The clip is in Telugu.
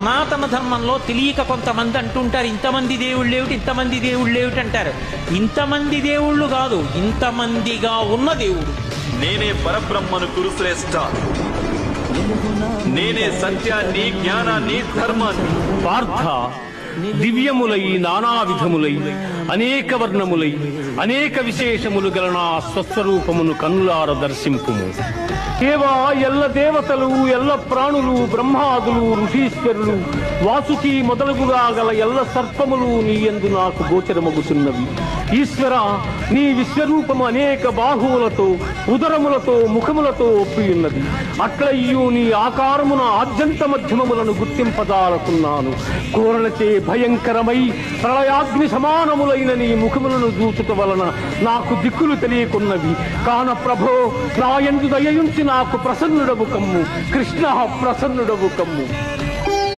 సనాతన ధర్మంలో తెలియక కొంతమంది అంటుంటారు, ఇంతమంది దేవుళ్ళు ఏమిటి, ఇంతమంది దేవుళ్ళు ఏమిటి అంటారు. ఇంతమంది దేవుళ్ళు కాదు, ఇంతమందిగా ఉన్న దేవుడు. నేనే పరబ్రహ్మను కురుశ్రేష్ఠ, నేనే సత్యాన్ని, జ్ఞానాన్ని, ధర్మాన్ని. పార్థ, దివ్యములై నానా విధములై అనేక వర్ణములై అనేక విశేషములు గల నా స్వస్వరూపమును కన్నులార దర్శింపుము. కేవా ఎల్ల దేవతలు, ఎల్ల ప్రాణులు, బ్రహ్మాదులు, ఋషీశ్వరులు, వాసుకి మొదలుగుగా గల ఎల్ల సర్పములు నీ యందు నాకు గోచరమగుతున్నవి. ఈశ్వర, నీ విశ్వరూపము అనేక బాహువులతో, ఉదరములతో, ముఖములతో ఒప్పియున్నది. అట్లయ్యూ నీ ఆకారమున ఆద్యంత మధ్యమములను గుర్తింపదాలకున్నాను. కోరలచే భయంకరమై ప్రళయాగ్ని సమానములైన నీ ముఖములను చూచుట వలన నాకు దిక్కులు తెలియకున్నవి. కాన ప్రభో, నా యందు దయయుంచి నాకు ప్రసన్నుడవు కమ్ము. కృష్ణ, ప్రసన్నుడవు కమ్ము.